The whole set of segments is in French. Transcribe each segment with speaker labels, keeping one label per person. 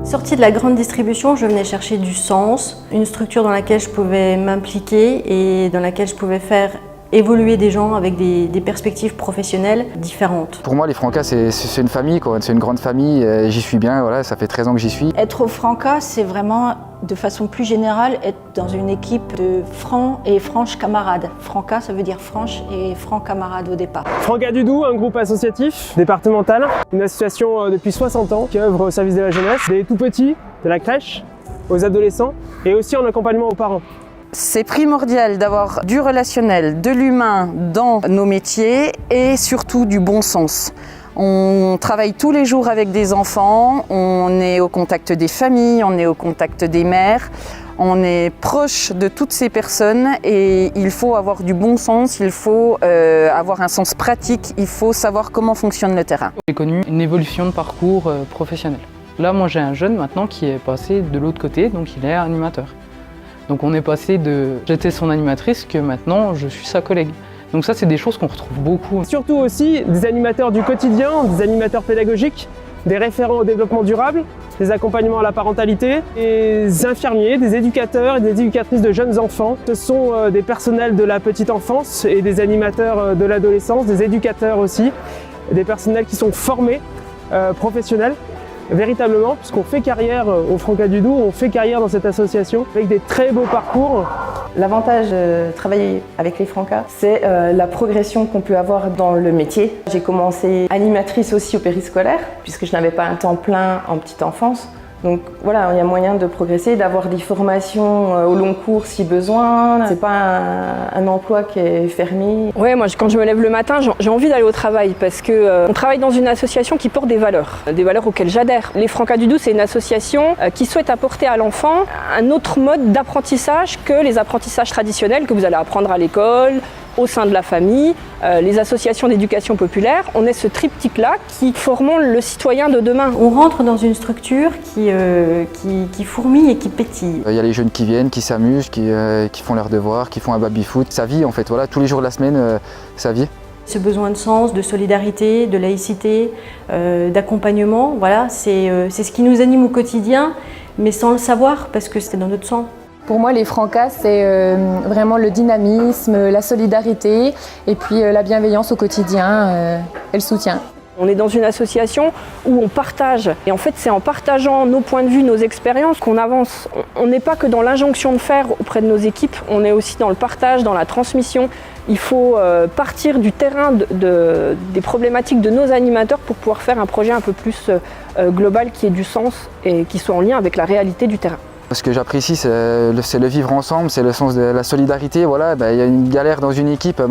Speaker 1: Sortie de la grande distribution, je venais chercher du sens, une structure dans laquelle je pouvais m'impliquer et dans laquelle je pouvais faire évoluer des gens avec des perspectives professionnelles différentes.
Speaker 2: Pour moi, les Francas, c'est une famille, c'est une grande famille, j'y suis bien, voilà, ça fait 13 ans que j'y suis.
Speaker 3: Être au Francas, c'est vraiment, de façon plus générale, être dans une équipe de francs et franches camarades. Francas, ça veut dire franches et francs camarades au départ.
Speaker 4: Francas du Doubs, un groupe associatif départemental, une association depuis 60 ans qui œuvre au service de la jeunesse, des tout-petits, de la crèche, aux adolescents et aussi en accompagnement aux parents.
Speaker 5: C'est primordial d'avoir du relationnel, de l'humain dans nos métiers et surtout du bon sens. On travaille tous les jours avec des enfants, on est au contact des familles, on est au contact des mères, on est proche de toutes ces personnes et il faut avoir du bon sens, il faut avoir un sens pratique, il faut savoir comment fonctionne le terrain.
Speaker 6: J'ai connu une évolution de parcours professionnel. Là, moi j'ai un jeune maintenant qui est passé de l'autre côté, donc il est animateur. Donc on est passé de j'étais son animatrice que maintenant je suis sa collègue. Donc ça c'est des choses qu'on retrouve beaucoup.
Speaker 4: Surtout aussi des animateurs du quotidien, des animateurs pédagogiques, des référents au développement durable, des accompagnements à la parentalité, des infirmiers, des éducateurs et des éducatrices de jeunes enfants. Ce sont des personnels de la petite enfance et des animateurs de l'adolescence, des éducateurs aussi, des personnels qui sont formés, professionnels. Véritablement, puisqu'on fait carrière au Francas du Doubs, on fait carrière dans cette association avec des très beaux parcours.
Speaker 7: L'avantage de travailler avec les Francas, c'est la progression qu'on peut avoir dans le métier. J'ai commencé animatrice aussi au périscolaire, puisque je n'avais pas un temps plein en petite enfance. Donc voilà, il y a moyen de progresser, d'avoir des formations au long cours si besoin. C'est pas un emploi qui est fermé.
Speaker 8: Ouais, moi quand je me lève le matin, j'ai envie d'aller au travail parce que on travaille dans une association qui porte des valeurs auxquelles j'adhère. Les Francas du Doubs, c'est une association qui souhaite apporter à l'enfant un autre mode d'apprentissage que les apprentissages traditionnels que vous allez apprendre à l'école, au sein de la famille, les associations d'éducation populaire. On est ce triptyque-là qui formons le citoyen de demain.
Speaker 1: On rentre dans une structure qui fourmille et qui pétille.
Speaker 2: Il y a les jeunes qui viennent, qui s'amusent, qui font leurs devoirs, qui font un baby-foot. Ça vit en fait, voilà, tous les jours de la semaine, ça vit.
Speaker 1: Ce besoin de sens, de solidarité, de laïcité, d'accompagnement, voilà, c'est ce qui nous anime au quotidien, mais sans le savoir parce que c'est dans notre sang.
Speaker 9: Pour moi, les Francas, c'est vraiment le dynamisme, la solidarité et puis la bienveillance au quotidien et le soutien.
Speaker 8: On est dans une association où on partage. Et en fait, c'est en partageant nos points de vue, nos expériences qu'on avance. On n'est pas que dans l'injonction de faire auprès de nos équipes, on est aussi dans le partage, dans la transmission. Il faut partir du terrain des problématiques de nos animateurs pour pouvoir faire un projet un peu plus global qui ait du sens et qui soit en lien avec la réalité du terrain.
Speaker 2: Ce que j'apprécie, c'est le vivre ensemble, c'est le sens de la solidarité. Voilà, il y a une galère dans une équipe,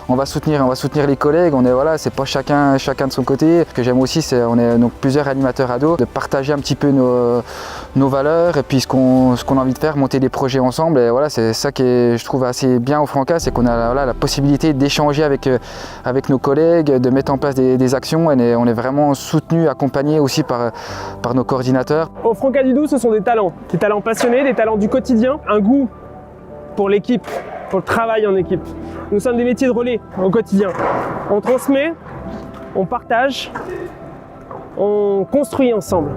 Speaker 2: on va soutenir les collègues. C'est pas chacun de son côté. Ce que j'aime aussi, c'est on est donc plusieurs animateurs ados, de partager un petit peu nos valeurs et puis ce qu'on a envie de faire, monter des projets ensemble. Et voilà, c'est ça qui est, je trouve, assez bien au Francas, c'est qu'on a la possibilité d'échanger avec nos collègues, de mettre en place des actions. Et on est vraiment soutenu, accompagné aussi par nos coordinateurs.
Speaker 4: Au Francas du Doubs, ce sont des talents passionnés, des talents du quotidien, un goût pour l'équipe, pour le travail en équipe. Nous sommes des métiers de relais au quotidien. On transmet, on partage, on construit ensemble.